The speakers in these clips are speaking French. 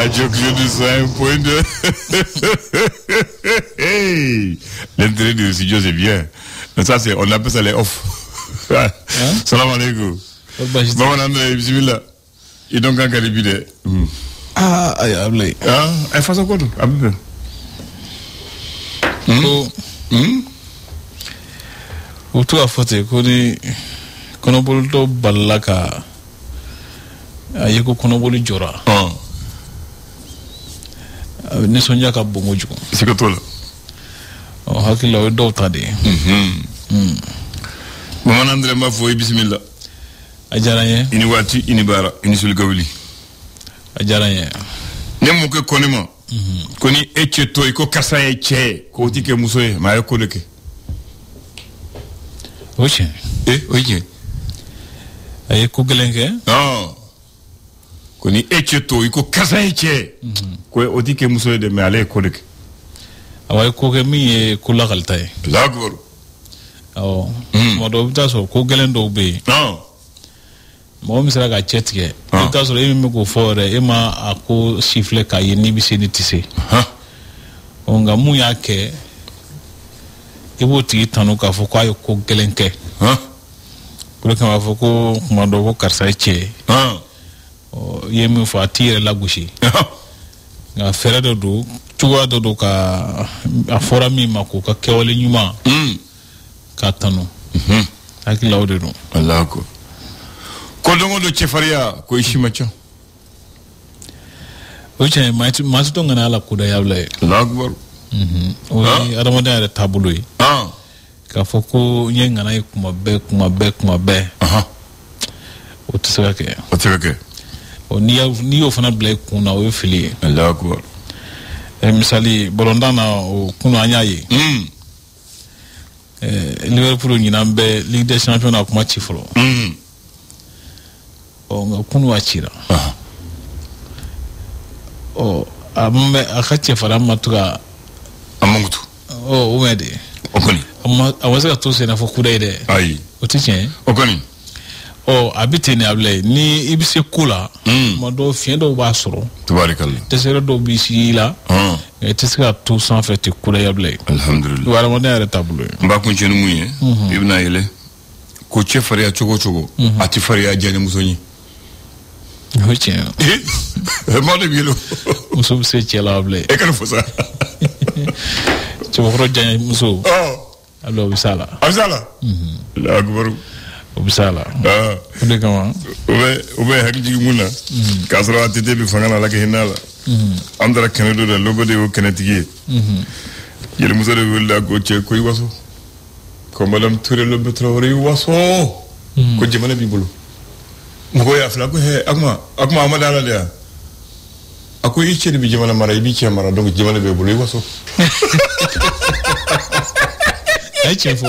Radio Clé 101.2. Hey, l'intérêt du studio c'est bien. Mais ça c'est, on appelle ça les off. Salam alaikum. Bon, André, bismillah. Et donc en Caribide. Ah, aïe, ablé. Ah, elle fait ça quoi tout? Ou tout à fait, qu'on a voulu to balaka. Ayeko qu'on a voulu jora. Nisonja ka bongo juko. C'est que toi là. Oh, hakila we do tade. Bon, André, ma foi, bismillah. Ajaranye. Ini wati, ini bara, ini sulgawili. Ajaranye. Nemu ke konema. Koni eche to iko kasa eche ko tike musoe ma yako leke. Oche. Oche. Aye ko gelenke? Non. Koni eche to iko kasa eche. Ko otike musoe de me ale ko leke. Awa ko ke mi ko la galtay. Lagor. Oh. Mo do bita so ko gelen do be. Non. Mo misra ga chetke. Bita so e mi ko fore e ma ako siffle ka yini bi seni tise. Onga mu yake ibo ti tanu ka fo ko ay ko gelenke. Ko ka fo ko ma do ko karsa che. O yemi fo atire la gushi. Nga fere do tuwa do ka afora mi mako ka kewale nyuma. Ka tanu. Hakila ode no. Allah ko. Kodongo do chefaria ko ishimacho. Oche ma to ngana la kuda yable. Allah akbar. Oyi aramada ya tabului. Ka foko nyenga na kuma be. O tsaka ke. O ni o fana blake kuna o fili. Allah akbar. Misali bolondana o kuno anyaye. Liverpool nyina mbe Ligue des Champions akuma chifolo. O ngakunu achira. O ambe akache fara matuka amungutu. O umede. Okoni. Awasa to se na fokuda ide. Ayi. Otichen. Okoni. O abitene able ni ibise kula. Modo fiendo basoro. Tabarakallah. Tesero do bisila. Tesera tout sans fait kula yable. Alhamdulillah. Wala modere tableau. Mba kunchenu muye. Ibna ile. Ko chefaria chogo. Ati faria jani musonyi. Oche. Mande bielo. Muso se chela able. E kana fosa. Choboro jani muso. Allo bisala. Abisala. La akbar. Obisala. Ode kama. Ube hakiji muna. Kasra atete bi fangana la ke hinala. Andra kenedo da logo de o kenetigi. Yele muso de wala go che ko iwaso. Ko madam Touré lo betro iwaso. Ko jemana bi bulu. Ngo ya fla ko he akma amadala dia. Ako ichi de bi jemana mara bi che mara donc jemana be bulu iwaso. Ai chefo.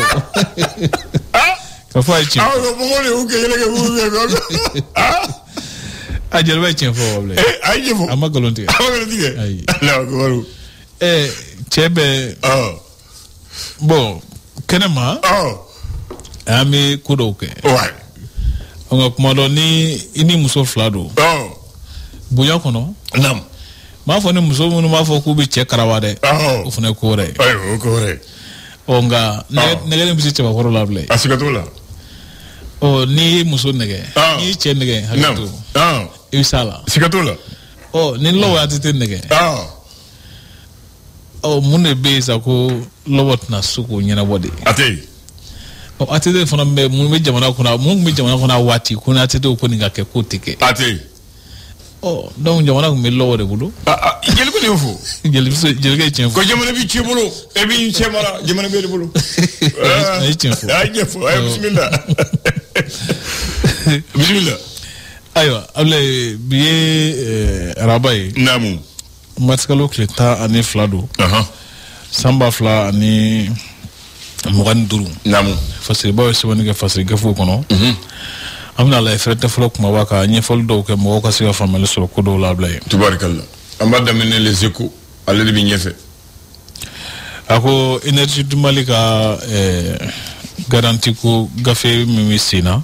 Kafa ichi. Ko ngole o ke yele ke bu be. Ajel ba chefo wable. Ai chefo. Amagalonti. Ai. La ko chebe. Bon, kenema. Ami kudoke. Ouais. Onga kumado ni ini muso flado. Buya kono. Nam. Ma fo ni muso munu ma fo ku bi che karawade. O fune kore. Ay, kore. Onga nege ni bisi cheba koro lable. Asikatola. O ni muso nege. Ni che nege hakito. Isala. Sikatola. O ni lo atite nege. O mune beza ko lobot na suku nyina body. Ate. O atite fona me mun jamana kuna wati kuna atite ko ni ngake kutike. Ate. O donc jamana ko me lowo de bulu. Jeli ko ne fo. Jeli ke chen fo. Ko jamana bi che bulu e bi che mara jamana be de bulu. Ai chen fo. Ai che fo. Ai bismillah. Bismillah. Aywa able biye rabai. Namu. Matkalo kleta ani flado. Samba fla ani mugan duru. Namu. Fasiri bawo sebani ke fasiri gafu kono. Amna la frete flo kuma waka nye fol do ke mo ka siga famale so ko do la blay. Tabarakallah. Amba damene les échos ale bi ñefe. Ako énergie du Malika garanti ko gafe mimisina.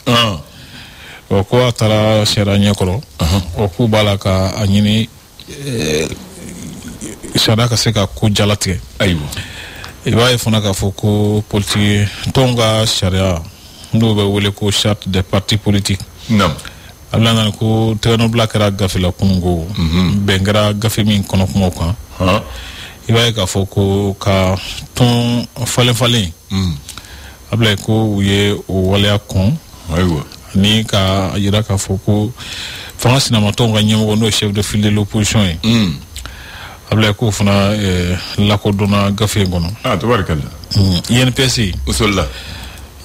O ko atara sera nyekoro. O ku balaka anyini sariya ka se ka ko jalatigɛ ayiwa i b'a ye fana k'a fɔ ko politique tɔnw ka sariya n'o bɛ wele ko charte des partis politiques naam a bɛ na ko tɛgɛnɔbila kɛra gafe la kununko bɛn kɛra gafe min kɔnɔ kumaw kan i b'a ye k'a fɔ ko ka tɔn falen a bila ko u ye o waleya kɔn ayiwa ani ka yira k'a fɔ ko fanga sinamatɔnw ka ɲɛmɔgɔ n'o ye chef de file de l'opposition ye a bila k'o fana lakodɔnna gafe in kɔnɔ tabarikala INPS usola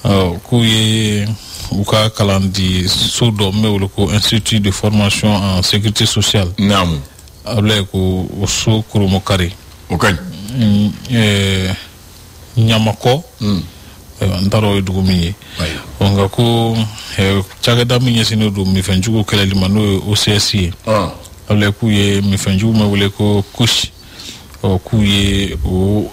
k'u ye u ka kalan di so dɔ min bɛ wele ko Institut de formation en sécurité sociale naamu a bila ko o so kurumu kari o ka ɲi ɲamakɔ n t'a dɔn o ye dugu min ye nka ko cakɛda min ɲɛsinnen don minfɛnjugu kɛlɛli ma n'o ye OCS ye a bila k'u ye minfɛnjugu min wele ko kusi k'u ye o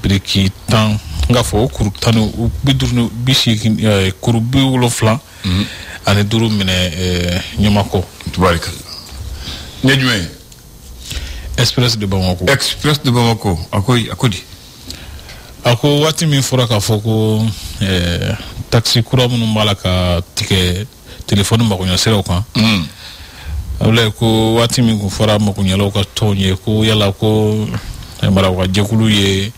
biriki 10 n k'a fɔ o kuru 50 kuru 70 ani 5 minɛ ɲamakɔ tubarikala ne jumɛn Express de Bamako a ko di a ko waati min fɔra k'a fɔ ko taxi kura minnu b'a la ka tigɛ telefɔni magoɲɛsiraw kan a bila ko waati min kun fɔra magoɲɛlaw ka tɔn ye ko yala ko maraw ka jɛkulu ye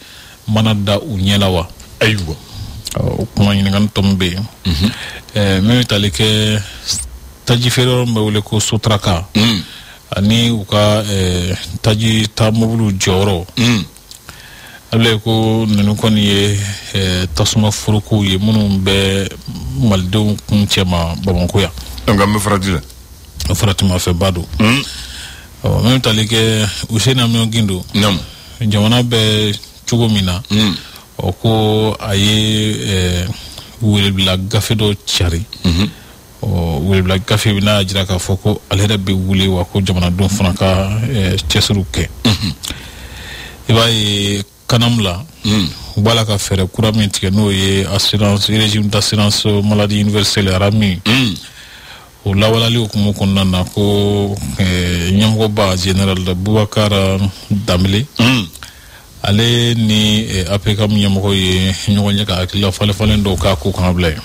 mana da u ɲɛ la wa ayiwa o kuma ɲininkali tɔ min bɛ yen min bɛ tali kɛ taji feere yɔrɔ min bɛ wele ko Sotraka ani u ka taji ta mobiliw jɔyɔrɔ a bila ko ninnu kɔni ye tasuma forokow ye minnu bɛ malidenw kun cɛma Bamakɔ yan donc an bɛ farati la faratimafɛnba don min bɛ tali kɛ Useni Amion Gindo jamana bɛ cogo min na ko a ye welebila gafe dɔ cari welebila gafe bɛ n'a jira k'a fɔ ko ale yɛrɛ bɛ wuli wa ko jamanadenw fana ka cɛsiriw kɛ i b'a ye kanam la u b'a la ka fɛɛrɛ kura min tigɛ n'o ye régime d'assurance maladie universelle RAMI o lawalali hukumu kɔnɔna na ko ɲɛmɔgɔba général Boubacar Dambélé ale ni APK ɲɛmɔgɔ ye ɲɔgɔn ye ka hakilila falen dɔw k'a ko kan bila ye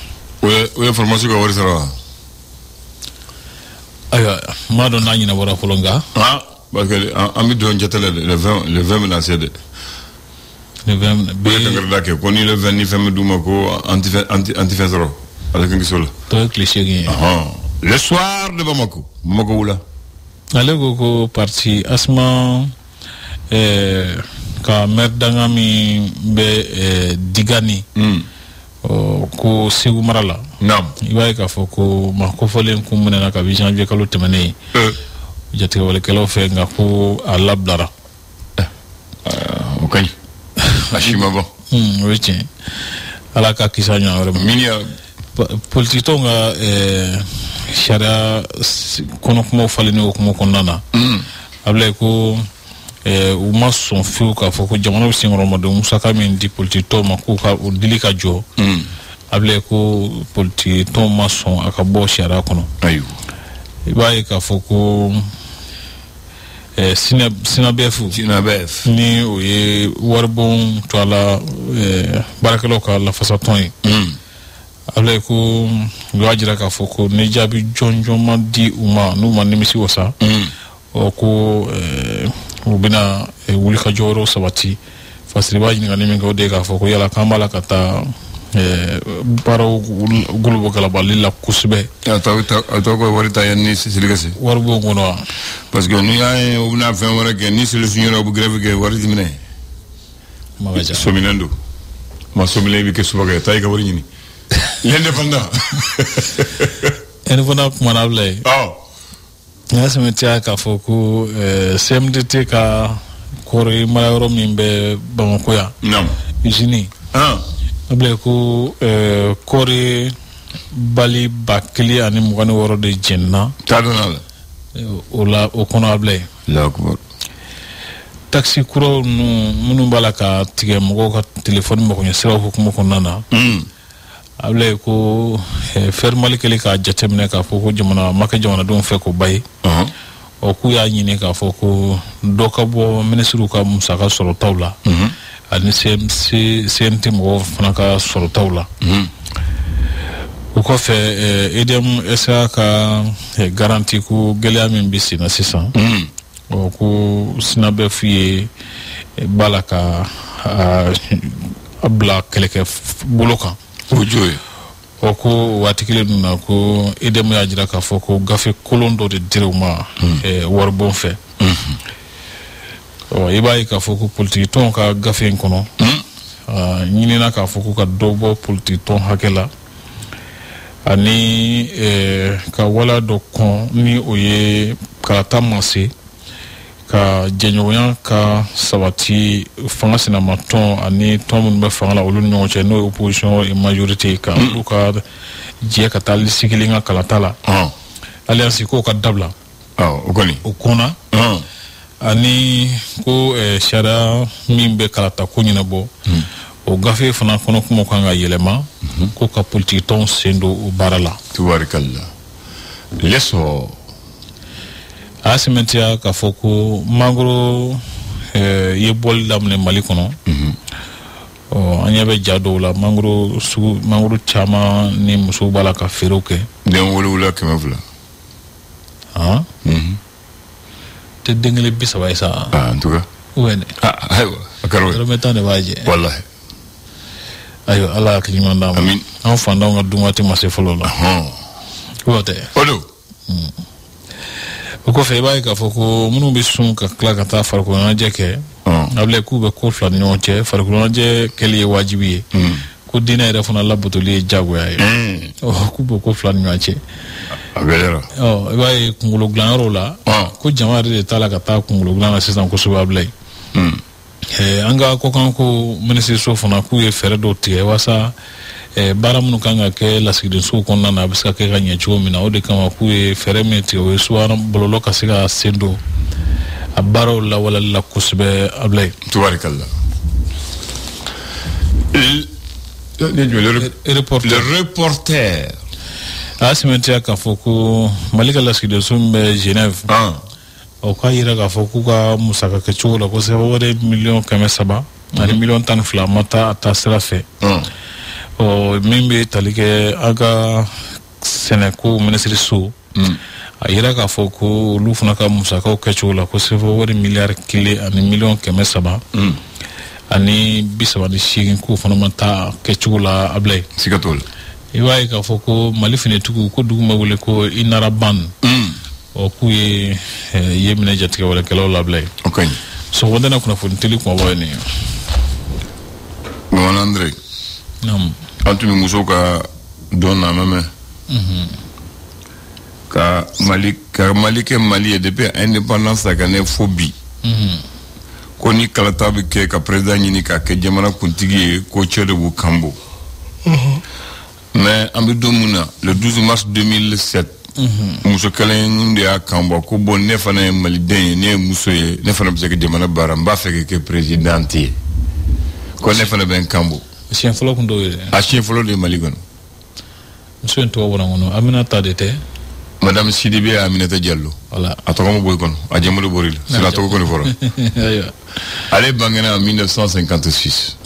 o ye formation ka wari sara wa ayiwa n m'a dɔn n'a ɲɛnabɔra fɔlɔ nka parce que an bɛ don jate la le 20 bɛna se dɛ le 20 bɛɛ kankarida kɛ ko ni le 20 ni fɛn bɛ d'u ma ko an tɛ fɛn sɔrɔ ala kan kiso la tɔ ye tile 8 ye le soir de Bamako wula ale ko parti asma ka maire danga min bɛ Digani ko Segu mara la i b'a ye k'a fɔ ko maa kofɔlen kun minɛna kabi janvier kalo tɛmɛnen jatigɛwalekɛlaw fɛ nka ko a labilara o ka ɲi a si ma bɔ o ye tiɲɛ ala ka kisa ɲɔgɔn wɛrɛ ma politique tɔnw ka sariya kɔnɔkumaw falenni hukumu kɔnɔna na a bila ko u ma sɔn fiyewu k'a fɔ ko jamana bɛ senkɔrɔmadenw musaka min di politique tɔnw ma k'u ka o dili ka jɔ a bila ko politique tɔnw ma sɔn a ka bɔ sariya kɔnɔ i b'a ye k'a fɔ ko Sinabef ni o ye waribon to a la baarakɛlaw ka lafasa tɔn ye a bila ko u y'a jira k'a fɔ ko ni jaabi jɔnjɔn ma di u ma n'u ma nimisi wasa ko u bɛna wulikajɔ wɛrɛw sabati fasiri b'a ɲininkali min kɛ o de ye k'a fɔ ko yala k'an b'a la ka taa baaraw golobo galabali la kosɛbɛ a tɔ ko wari ta yan ni seli ka se wari b'o kɔnɔ wa parce que n'u y'a ye u bɛna fɛn wɛrɛ kɛ ni seli sunyɛra u bɛ grève kɛ wari ti minɛ sominɛn don ma sominɛn i bɛ kɛ subaka taa i ka wari ɲini l'indépendant indépendant kumana bila ye n y'a sɛmɛtiya k'a fɔ ko CMDT ka kɔɔri mara yɔrɔ min bɛ Bamakɔ yan usine a bila ko kɔɔri bali 1,026 de jɛnna o la o kɔnɔ a bila ye taxi kuraw minnu b'a la ka tigɛ mɔgɔw ka telefɔni magoɲɛsiraw hukumu kɔnɔna na a bila ko fɛrimali kɛlen k'a jateminɛ k'a fɔ ko jamana ma kɛ jamanadenw fɛ ko ba ye o k'u y'a ɲini k'a fɔ ko dɔ ka bɔ ministre ka musaka sɔrɔtaw la ani CNT mɔgɔw fana ka sɔrɔtaw la o kɔfɛ EDM SA ka garanti ko gɛlɛya min bɛ sen na sisan ko sina bɛ f'u ye bala ka a bila kɛlɛkɛ bolo kan o jo ye o ko waati kelen ninnu na ko EDM y'a jira k'a fɔ ko gafe kolon dɔ de dir'u ma waribon fɛ i b'a ye k'a fɔ ko politiki tɔnw ka gafe in kɔnɔ ɲinina k'a fɔ ko ka dɔ bɔ politiki tɔn hakɛ la ani ka wala dɔ kɔn ni o ye kalata ma se ka jɛɲɔgɔnya ka sabati fanga sinama tɔn ani tɔn minnu bɛ fanga la olu ni ɲɔgɔn cɛ n'o ye opposition et majorité ka olu ka jɛ ka taa liste kelen ka kalata la alliance ko ka dabila o kɔni o kɔnna ani ko sariya min bɛ kalata ko ɲɛnabɔ o gafe fana kɔnɔ kuma kan ka yɛlɛma ko ka politiki tɔnw sen don o baara la tubarikala lesɔ a y'a sɛmɛntiya k'a fɔ ko mangoro ye bɔli daminɛ Mali kɔnɔ an ɲɛ bɛ ja dɔw la mangoro caman ni musow b'a la ka feerew kɛ den wolowula 200 tɛ den kelen 30 ye sa en tout cas ayiwa a kɛra o ye dɔrɔmɛ 10 de b'a jɛ wallahi ayiwa ala hakili ɲuman d'an ma amin an fantanw ka dun waati ma se fɔlɔ la o tɛ o don o kɔfɛ i b'a ye k'a fɔ ko minnu bɛ sun ka tila ka taa farikolo ɲɛnajɛ kɛ a bila k'u bɛ ko fila ni ɲɔgɔn cɛ farikolo ɲɛnajɛ kɛli ye wajibi ye ko diinɛ yɛrɛ fana labatoli ye diyagoya ye k'u bɛ ko fila ni ɲɔgɔn cɛ a bɛlɛra i b'a ye kunkolo dilanyɔrɔw la ko jama yɛrɛ de t'a la ka taa kunkolo dilan na sisan kosɛbɛ a bila yen an ka kɔkanko minisiriso fana k'u ye fɛɛrɛ dɔw tigɛ walasa baara minnu kan ka kɛ lasigidensow kɔnɔna na a bɛ se ka kɛ ka ɲɛ cogo min na o de kama k'u ye fɛɛrɛ min tigɛ o ye subahana bɔlɔlɔ ka se ka sen don a baaraw lawaleli la kosɛbɛ a bila yen tubarikala le reporter a y'a sɛmɛntiya k'a fɔ ko Mali ka lasigidenso min bɛ Genève o k'a yira k'a fɔ k'u ka musaka kɛcogo la kosɛbɛ wari $1,300,000 ani $12,000 ma taa a taa sira fɛ min bɛ tali kɛ an ka sɛnɛko minisiriso a yira k'a fɔ ko olu fana ka musakaw kɛcogo la kosɛbɛ wari $1,000,000 ani $1,300,000 ani 38 k'o fana ma taa kɛcogo la a bila yen siga t'o la i b'a ye k'a fɔ ko Mali finitigiw ko dugu ma wele ko Inaraban k'u ye minɛ jatigɛ wɛrɛkɛlaw labila yen sɔgɔmada na kunnafoni teli kumaba ye nin ye Maman André an tun bɛ musow ka dɔn lamɛn ka Mali kɛ Mali ye depuis indépendance ka ne fo bi ko ni kalata bɛ kɛ ka président ɲini k'a kɛ jamana kuntigi ye ko cɛ de b'u kanbo mais an bɛ don min na le 12 mars 2007 muso kelen de y'a kanbɔ ko bon ne fana ye maliden ye ne ye muso ye ne fana bɛ se ka jamana baara n b'a fɛ ka kɛ président ye ko ne fana bɛ n kanbo siɲɛ fɔlɔ kun t'o ye dɛ a siɲɛ fɔlɔ de ye Mali kɔnɔ muso in tɔgɔ bɔra n kɔnɔ Aminata de tɛ madame Sidibé Aminata Diallo voilà a tɔgɔ ma bɔ i kɔnɔ a jamu de bɔr'i la sira tɔgɔ kɔni fɔra ale bangena en 1956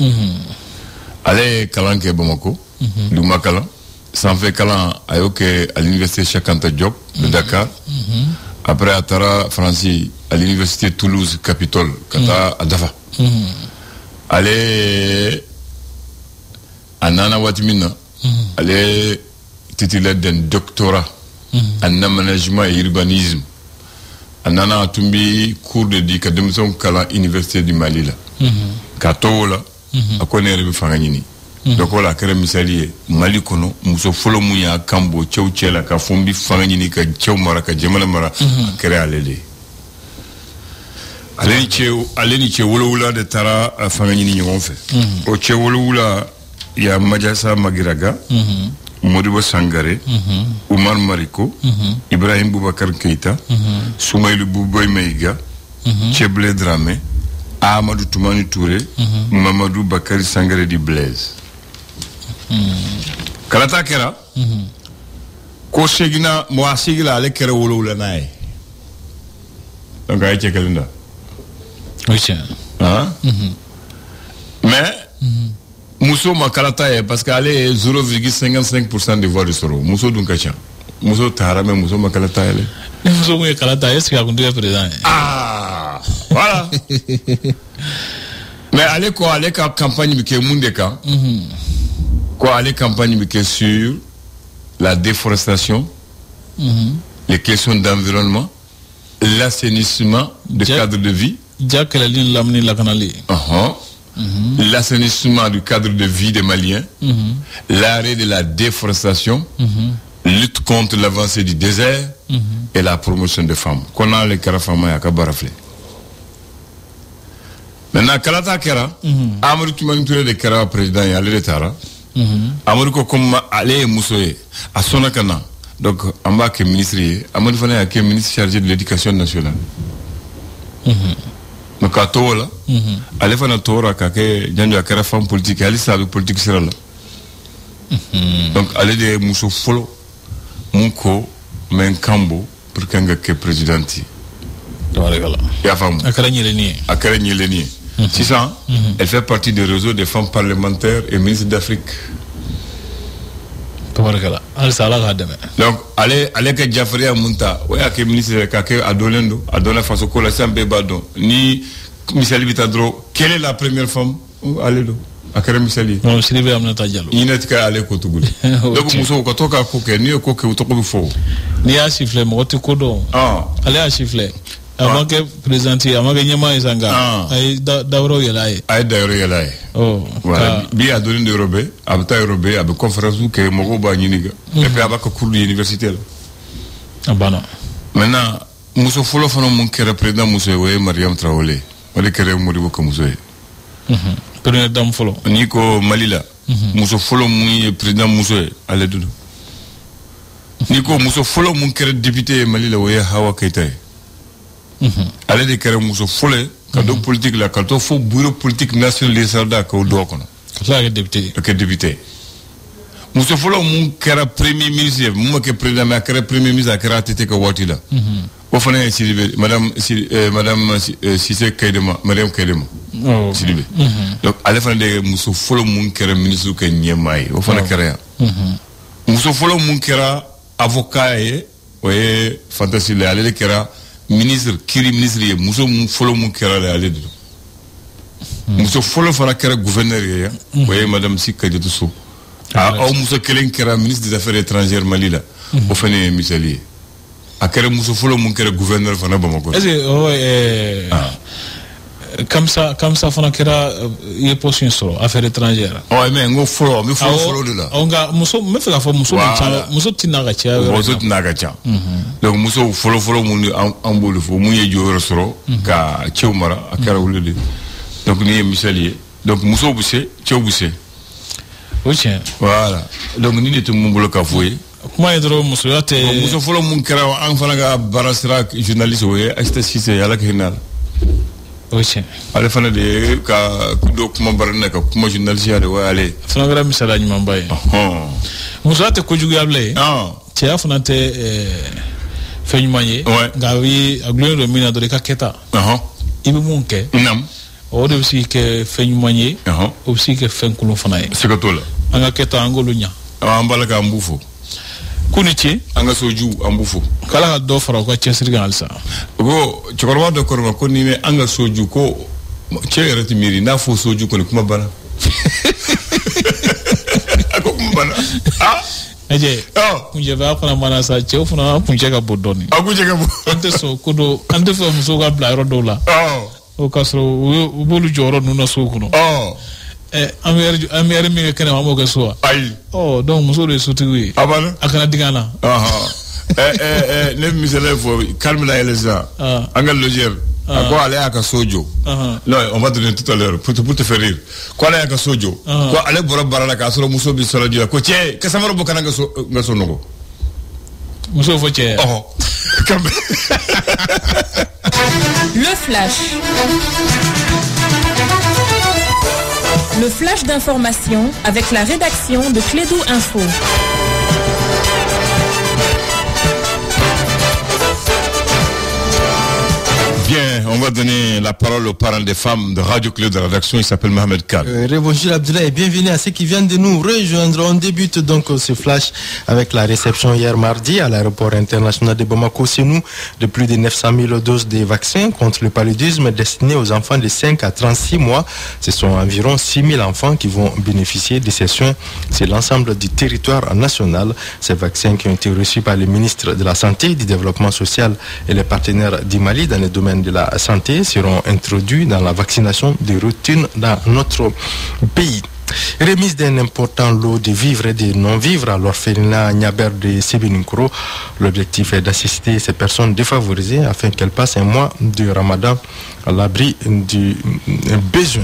ale ye kalan kɛ Bamako duguma kalan sanfɛ kalan a y'o kɛ à l'université Cheikh Anta Diop de Dakar après a taara Faransi à l'université Toulouse Capitole ka taa a dafa ale a nana waati min na ale titulaire d'un doctorat en aménagement et urbanisme a nana a tun bi cours de di ka denmisɛnw kalan université du Mali la k'a to o la a ko ne yɛrɛ bɛ fanga ɲini donc o la a kɛra misali ye Mali kɔnɔ muso fɔlɔ mun y'a kan bɔ cɛw cɛ la k'a fɔ n bɛ fanga ɲini ka cɛw mara ka jamana mara a kɛra ale de ye ale ni cɛ wolowula de taara fanga ɲini ɲɔgɔn fɛ o cɛ wolowula ya Majasa Magiraga Modibo Sangare Umar Mariko Ibrahim Boubacar Keita Soumaïlou Bouboy Maïga Tcheblé Dramé Amadou Toumani Touré Mamadou Bakary Sangare di Blaise kalata kɛra ko segina mo a sigila ale kɛra wolowula n'a ye donc ay chekalenda. Oui, tiens. Hein? Mais muso makalata est parce qu'elle est 0,55% des voix de Soro. Muso dunkacha. Muso tarame muso makalata elle. Muso mouye kalata est-ce qu'il a conduit président? Ah, voilà. Mais allez quoi, allez qu'à campagne bike mundeka. Quoi, allez campagne bike sur la déforestation, les questions d'environnement, l'assainissement du cadre de vie. L'assainissement du cadre de vie des Maliens, l'arrêt de la déforestation, lutte contre l'avancée du désert et la promotion des femmes. Qu'on a les carafama à Kabarafle. Maintenant, Kalata Kera, Amadou Tumanitouré de Kera président et Alé de Tara, Amadou comme Alé Moussoé, à Sonakana, donc Ambake ministre, Amadou Fane qui est ministre chargé de l'éducation nationale. Donc à Tola, Alé Fane Tora, Kake, Djanjo Akara femme politique, Alé Sabe politique sera là. Donc Alé de Mousso Folo, Munko, Menkambo, pour qu'un que présidenti. Akara Nyeleni. C'est ça, elle fait partie du réseau des femmes parlementaires et ministres d'Afrique. Donc, allez que Jafari Amunta, ouais, à ministre Kake Adolendo, Adona Fasokola Sambebado, ni Michel Vitadro, quelle est la première femme? Allez, Akara Micheli. Non, c'est lui Amnata Diallo. Il n'est qu'à aller Kotogoul. Donc, Mousso Kotoka Koke, ni Koke ou Toko Fo. Ni à siffler, Motokodo. Allez à siffler. Avant que présenté, avant que Nyama Isanga, Dauro Yelaye. Dauro Yelaye. Oh, voilà. Bien à donner de Robé, à Bata Robé, à conférence que Mogoba Niniga. Et puis à cours de l'université. Ah, bah non. Maintenant, Mousso Folo Fano Monkera président Mousso Mariam Traoré. On est créé Moribo Mousso. Première dame Folo. Nico Malila. Mousso Folo Mouni président Mousso. Allez, Doudou. Nico Mousso Folo Monkera député Malila Oye Hawa Keitaye. Allez de Kéré Mousso Folé, quand donc politique là, quand on faut bureau politique national des soldats qu'on doit connaître. Ça est député. Ok, député. Mousso Folé, mon Kéré premier ministre, mon que président, mais Kéré premier ministre, Kéré Tete Kawatila. Au fond, Madame Cissé Kaidema, Madame Kaidema. Silibé. Donc, allez faire des Mousso Folé, mon Kéré ministre que Niamai. Au fond, Kéré. Mousso Folé, mon Kéré avocat et, ouais, fantastique, allez de Kéré. Ministre kiri ministre ye muso mun folo mun kera la ale do muso folo fana kera gouverneur ye voyez madame Sikka Diatou Sow au muso kelen kera ministre des affaires étrangères Mali la o fane misali a kera muso folo mun kera gouverneur fana Bamako comme ça fana kera ye poste sur affaires étrangères mais ngo folo me folo de là on ga muso me fait la fois muso tinaga cha donc muso folo mun ambolu fo mun ye joro soro ka chewmara akara wulde donc ni misali donc muso bousse chew bousse voilà donc ni ne tum mbolo ka foye kuma yedro muso yate muso folo mun kera an fana ga barasra journaliste oye asta sise yala ka hinal ale fana de ka do kuma barna ka kuma journaliste ya de wa ale fana gara misala nyuma baye muso yate ko jugu yable tia fana te fenyumanye gawi aglo do mina do ka keta ibe munke nam o de aussi que fenyumanye aussi que fenkulo fana e sekatola anga keta angolo nya ambala ka mbufo kunichi anga soju ambufo kala do fara ko chesirga alsa go chokorwa do korma ko ni ne anga soju ko cherati miri na fo soju ko kuma bana ko kuma bana eje kunje ba kana mana sa che ofuna kunje ka bodoni kunje ka ante so kudo ante fo muso ga bla rodola o kasro o bolu joro nuna so kuno amere mi kana mamo ka so ai donc muso de sotiwi abana akana digana ne misele fo calme la eleza anga loger quoi aller à Sojo non on va donner tout à l'heure pour te faire rire quoi aller à Sojo quoi aller bora barala ka so muso bi sala dia ko che ka samaro bokana nga so nogo muso fo che le flash d'information avec la rédaction de Clédou Info. la parole aux parents des femmes de Radio Clé de la rédaction. Il s'appelle Mohamed Khan. Bonjour Abdoulaye et bienvenue à ceux qui viennent de nous rejoindre. On débute donc ce flash avec la réception hier mardi à l'aéroport international de Bamako. C'est nous de plus de 900 000 doses de vaccins contre le paludisme destinés aux enfants de 5 à 36 mois. Ce sont environ 6 000 enfants qui vont bénéficier de ces soins. C'est l'ensemble du territoire national. Ces vaccins qui ont été reçus par le ministre de la Santé, du Développement social et les partenaires du Mali dans le domaine de la santé seront introduits dans la vaccination de routine dans notre pays. Remise d'un important lot de vivres et de non-vivres à l'orphelinat Niaber de Sebeninkoro. L'objectif est d'assister ces personnes défavorisées afin qu'elles passent un mois de Ramadan à l'abri du besoin.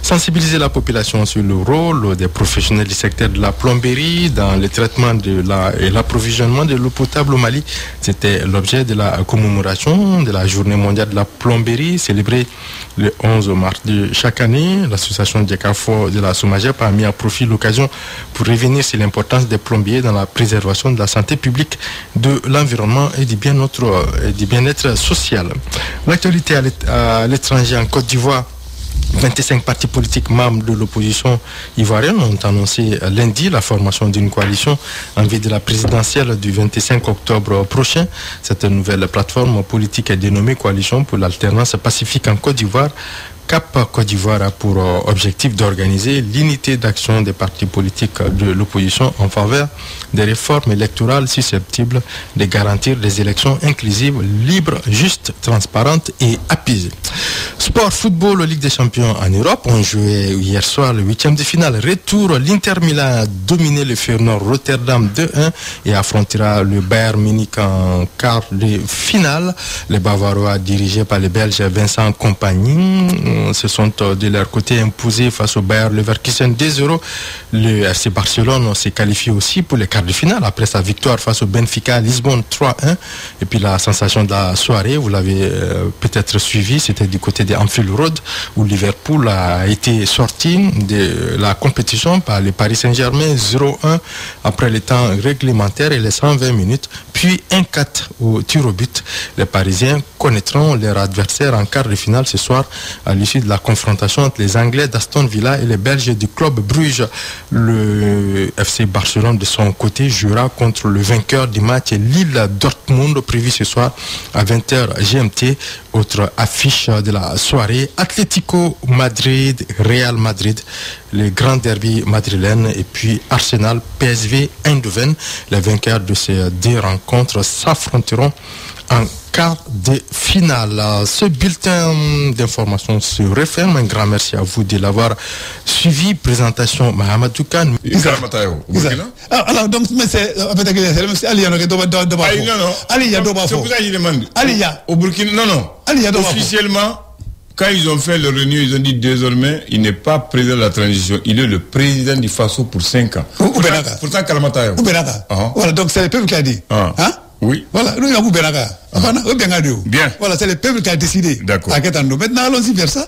Sensibiliser la population sur le rôle des professionnels du secteur de la plomberie dans le traitement et l'approvisionnement de l'eau potable au Mali. C'était l'objet de la commémoration de la journée mondiale de la plomberie célébrée le 11 mars de chaque année. L'association Djekafo de la Soumajep a mis à profit l'occasion pour revenir sur l'importance des plombiers dans la préservation de la santé publique, de l'environnement et du bien-être social. L'actualité à l'étranger en Côte d'Ivoire. 25 partis politiques membres de l'opposition ivoirienne ont annoncé lundi la formation d'une coalition en vue de la présidentielle du 25 octobre prochain. Cette nouvelle plateforme politique est dénommée Coalition pour l'alternance pacifique en Côte d'Ivoire. CAP Côte d'Ivoire a pour objectif d'organiser l'unité d'action des partis politiques de l'opposition en faveur des réformes électorales susceptibles de garantir des élections inclusives, libres, justes, transparentes et apaisées. Sport, football, Ligue des champions en Europe. On jouait hier soir le 8e de finale. Retour, l'Inter Milan a dominé le Feyenoord Rotterdam 2-1 et affrontera le Bayern Munich en quart de finale. Les Bavarois dirigés par le Belge Vincent Kompany se sont de leur côté imposés face au Bayer Leverkusen 2-0. Le FC Barcelone s'est qualifié aussi pour les quarts de finale après sa victoire face au Benfica à Lisbonne 3-1. Et puis la sensation de la soirée, vous l'avez peut-être suivi, c'était du côté de Anfield Road où Liverpool a été sorti de la compétition par le Paris Saint-Germain 0-1 après le temps réglementaire et les 120 minutes, puis 1-4 au tir au but. Les Parisiens connaîtront leur adversaire en quart de finale ce soir à l'issue de la confrontation entre les Anglais d'Aston Villa et les Belges du club Bruges. Le FC Barcelone de son côté jouera contre le vainqueur du match Lille-Dortmund prévu ce soir à 20h GMT. Autre affiche de la soirée, Atlético Madrid, Real Madrid, le grand derby madrilène et puis Arsenal, PSV, Eindhoven. Les vainqueurs de ces deux rencontres s'affronteront en quart de finale. Ce bulletin d'information se referme. Un grand merci à vous de l'avoir suivi. Présentation Mohamed Khan. Alors donc mais c'est Ali au Burkina non officiellement quand ils ont fait le réunion, ils ont dit désormais il n'est pas président de la transition, il est le président du Faso pour 5 ans. Pourtant Kalamatayo. Voilà, donc c'est le peuple qui a dit. Oui. Voilà, nous avons bien. Voilà, c'est le peuple qui a décidé. D'accord. Maintenant, allons-y vers ça.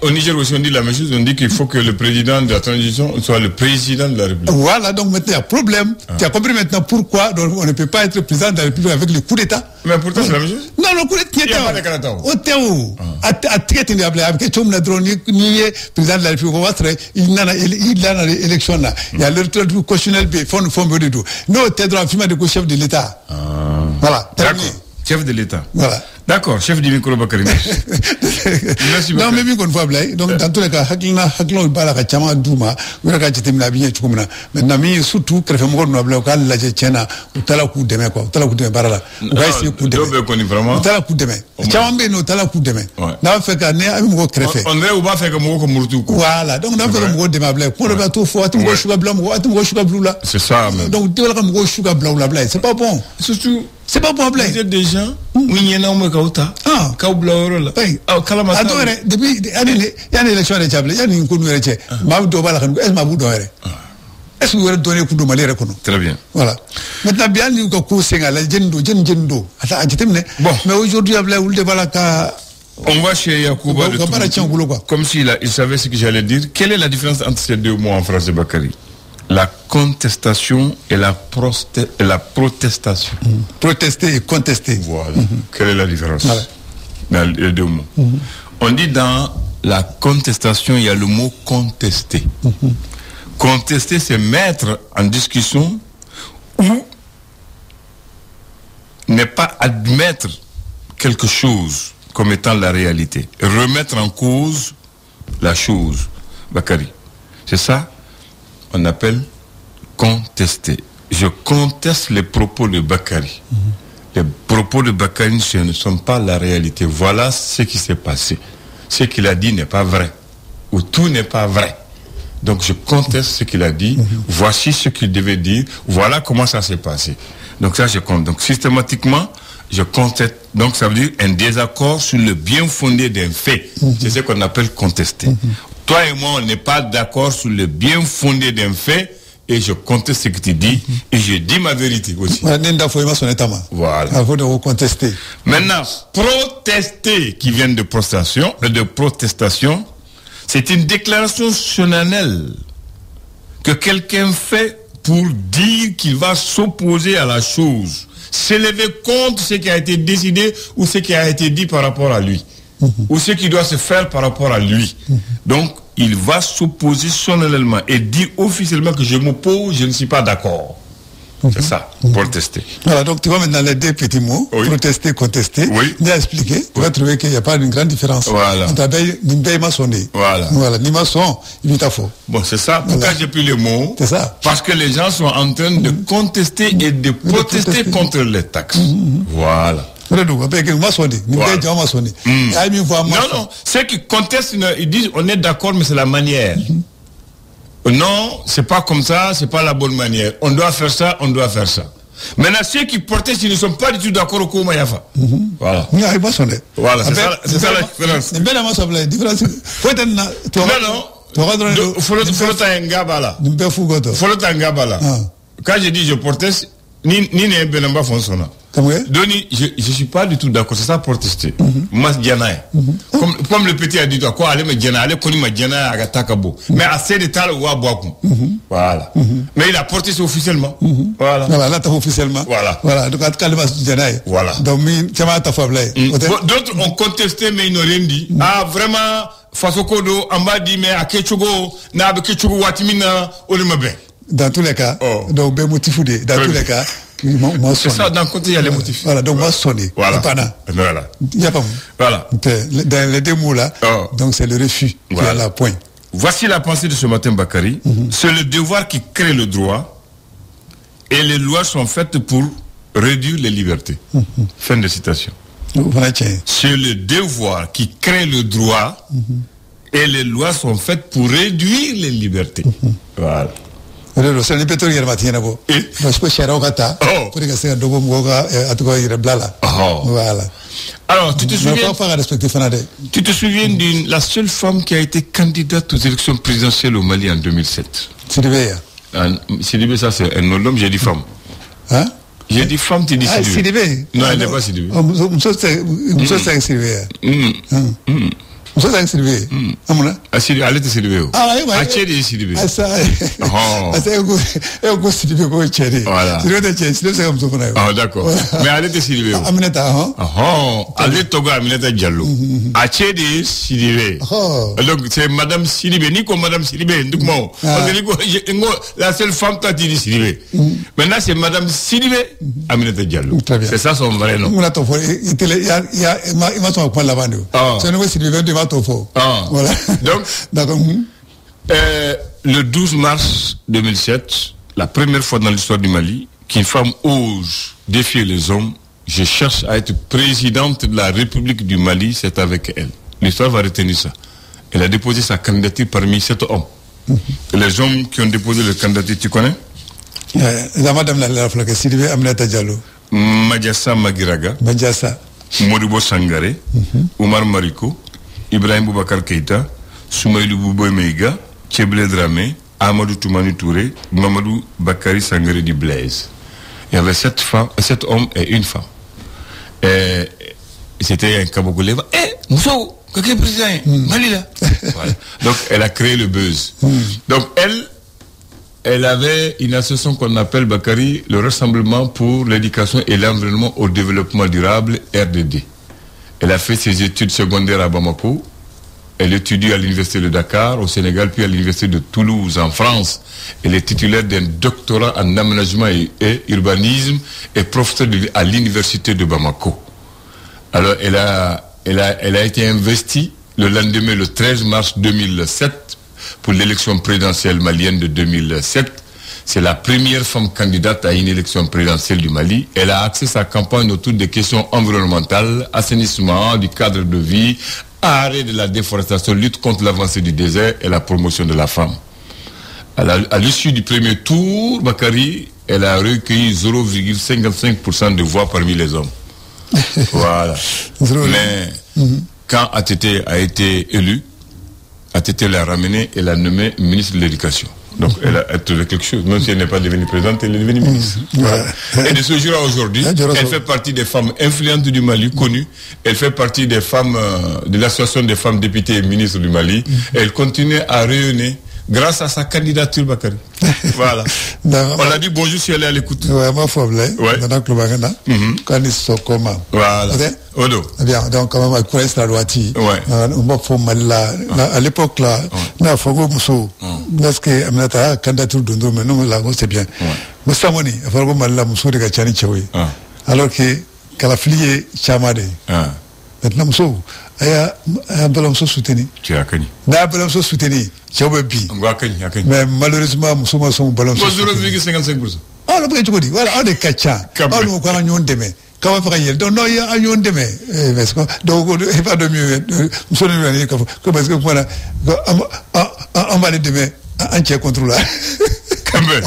Au Niger aussi, on dit la même chose. On dit qu'il faut que le président de la transition soit le président de la République. Voilà, donc maintenant, il y a problème. Tu as compris maintenant pourquoi on ne peut pas être président de la République avec le coup d'État. Mais pourtant, c'est la même chose. Non, le coup d'État. Il n'y a pas de Canada. Au Théo. À traiter avec Tchom Nadron, ni président de la République. Il y a l'élection là. Il y a le constitutionnel B, fond de tout. Nous, tu droit de chef de l'État. Voilà. D'accord. Chef de l'État. Voilà. D'accord, chef du micro Bakary. Merci beaucoup. Non, mais bien qu'on voit blague. Donc, dans tous les cas, Haklina, Bala Kachama, Douma, Uraka Chitemna, bien Chumna. Maintenant, surtout, Krefemor, Nobloka, la Tchena, ou Talakou de Meko, Talakou de Barala. Voici coup de Meko. Talakou de Meko. Chamambe, no Talakou de Meko. N'a fait qu'un nez, un mot Krefé. On ne va faire comme Moko Murtou. Voilà, donc, on a fait un mot de ma blague. Pour le bateau, faut attendre un sugar blanc, attendre un sugar blue là. C'est ça, mais. Donc, tu vas comme un sugar blanc la blague. C'est pas bon. Surtout. C'est pas bon blague. Vous êtes des gens, oui, il y en a un Kauta. Kaublaoro là. Kalamata. Attends, depuis, il y a une élection de Tchable, il y a une commune de Tchèque. Mabou Bala, est-ce que Mabou Doere? Est-ce que vous avez donné coup de malheur? Très bien. Voilà. Maintenant, bien, nous avons Sénégal, Djendo. Bon. Mais aujourd'hui, on va chez Yacouba comme s'il savait ce que j'allais dire. Quelle est la différence entre ces deux mots en français, Bakary? La contestation et la protestation. Protester et contester. Voilà. Quelle est la différence dans les deux mots? On dit dans la contestation, il y a le mot contester. Contester, c'est mettre en discussion ou ne pas admettre quelque chose comme étant la réalité. Remettre en cause la chose. Bakary, c'est ça on appelle contester. Je conteste les propos de Bakary. Les propos de Bakary ne sont pas la réalité. Voilà ce qui s'est passé. Ce qu'il a dit n'est pas vrai. Ou tout n'est pas vrai. Donc je conteste ce qu'il a dit. Voici ce qu'il devait dire. Voilà comment ça s'est passé. Donc ça je compte. Donc systématiquement, je conteste. Donc ça veut dire un désaccord sur le bien fondé d'un fait. C'est ce qu'on appelle contester. Toi et moi, on n'est pas d'accord sur le bien fondé d'un fait. Et je conteste ce que tu dis. Et je dis ma vérité aussi. Voilà. Il faut contester. Maintenant, protester, qui vient de protestation, c'est une déclaration solennelle que quelqu'un fait pour dire qu'il va s'opposer à la chose, s'élever contre ce qui a été décidé ou ce qui a été dit par rapport à lui, ou ce qui doit se faire par rapport à lui. Donc, il va s'opposer solennellement et dire officiellement que je m'oppose, je ne suis pas d'accord. C'est ça, protester. Voilà, donc tu vois maintenant les deux petits mots, protester, contester. Il a expliqué, tu vas trouver qu'il n'y a pas une grande différence. Voilà. Entre Nimbe maçonné. Voilà, ni maçon, il est à faux. Bon, c'est ça. Pourquoi j'ai pris le mot? C'est ça. Parce que les gens sont en train de contester et de protester contre les taxes. Voilà. Voilà. Non, ceux qui contestent, ils disent on est d'accord, mais c'est la manière. Non, c'est pas comme ça, c'est pas la bonne manière. On doit faire ça, on doit faire ça. Maintenant, ceux qui protestent, ils ne sont pas du tout d'accord au Kouma Yafa. Voilà. Voilà, c'est ça la différence. Quand je dis je proteste, ni ne benamba fonsona. Doni, je suis pas du tout d'accord, c'est ça protester. Mas Dianaï. Comme le petit a dit, quoi, allez me Dianaï, allez connaître ma Dianaï à Gatakabo. Mais assez de tal ou à Boakou. Voilà. Mais il a protesté officiellement. Voilà. Voilà, là, officiellement. Voilà. Voilà, donc, à Kalima Dianaï. Voilà. Donc, tu m'as ta fable. D'autres ont contesté, mais ils n'ont rien dit. Ah, vraiment, Fasokodo, Amba dit, mais à Ketchugo, n'a pas Ketchugo Watimina, Olimabe. Dans tous les cas, donc, ben motifoudé, dans tous les cas, c'est ça, d'un côté, il y a les motifs. Voilà, donc moi sonné. Voilà. Voilà. Il n'y a pas mot. Voilà. Dans les deux mots là, donc c'est le refus qui est à la pointe. Voici la pensée de ce matin, Bakary. C'est le devoir qui crée le droit et les lois sont faites pour réduire les libertés. Fin de citation. C'est le devoir qui crée le droit et les lois sont faites pour réduire les libertés. Voilà. C'est le pétrole qui est matin. Voilà. Alors, tu te souviens de la seule femme qui a été candidate aux élections présidentielles au Mali en 2007? Sidibé, ça c'est un homme, j'ai dit femme. Hein? J'ai dit femme, tu dis Sidibé. Non, elle n'est pas Sidibé. C'est Sidibé. Elle était Sidibé. Ah, oui, oui. Sidibé. Ah, d'accord. Mais elle était Sidibé. Elle est Togo Aminata Diallo. Achedi Sidibé. Donc, c'est Madame Sidibé. Ni comme Madame Sidibé. La seule femme qui a dit Sidibé. Maintenant, c'est Madame Sidibé Aminata Diallo. C'est ça son vrai nom. Voilà. Donc, le 12 mars 2007, la première fois dans l'histoire du Mali qu'une femme ose défier les hommes, je cherche à être présidente de la République du Mali, c'est avec elle. L'histoire va retenir ça. Elle a déposé sa candidature parmi 7 hommes. Les hommes qui ont déposé leur candidature, tu connais? Madame la Flake, Sidibé Aminata Diallo. Madiassa Magiraga. Madiassa. Modibo Sangaré. Oumar Mariko. Ibrahim Boubacar Keïta, Soumaïlou Bouboy Meiga, Tcheblé Dramé, Amadou Toumani Touré, Mamadou Bakary Sangaré du Blaise. Il y avait 7 hommes et une femme. Et c'était un Kabogolé. Moussou, quel président? Malila. Voilà. Donc, elle a créé le buzz. Donc, elle avait une association qu'on appelle Bakary, le Rassemblement pour l'éducation et l'environnement au développement durable, RDD. Elle a fait ses études secondaires à Bamako. Elle étudie à l'université de Dakar, au Sénégal, puis à l'université de Toulouse, en France. Elle est titulaire d'un doctorat en aménagement et urbanisme et professeure à l'université de Bamako. Alors, elle a été investie le lendemain, le 13 mars 2007, pour l'élection présidentielle malienne de 2007. C'est la première femme candidate à une élection présidentielle du Mali. Elle a axé sa campagne autour des questions environnementales, assainissement, du cadre de vie, arrêt de la déforestation, lutte contre l'avancée du désert et la promotion de la femme. À l'issue du premier tour, Bakary, elle a recueilli 0,55% de voix parmi les hommes. Voilà. Mais quand ATT a été élu, ATT l'a ramené et l'a nommé ministre de l'Éducation. Donc elle a trouvé quelque chose. Même si elle n'est pas devenue présidente, elle est devenue ministre. Voilà. Et de ce jour à aujourd'hui, elle fait partie des femmes influentes du Mali, connues. Elle fait partie des femmes de l'association des femmes députées et ministres du Mali. Et elle continue à rayonner grâce à sa candidature, Bakary. Voilà. On a dit bonjour si elle est à l'écoute. Ouais, moi, faut le quand ils sont comment. Voilà. Odo. Bien, donc, quand même, à quoi est-ce la loi? Ouais. On faut mal là. À l'époque, là, n'a faut go muso. Parce que, amnata, candidature d'Ondo, mais non, là, c'est bien. Mais ça, moni, il faut go mal là, muso de Gachani Chawi. Alors que, Kalafili, Chamade. Maintenant, muso, aya balanço soutenu. Tu as connu. Na balanço soutenu. Chawabi. Mais malheureusement, muso ma son balanço. 0,55%. Ah, le prix du voilà, on est kacha. On nous croit en yon demain. Comment faire hier? Donc, non, il y a un yon demain. Donc, il n'y a pas de mieux. Nous sommes venus comme parce que voilà, on va aller demain, un tiers contre là. Quand même.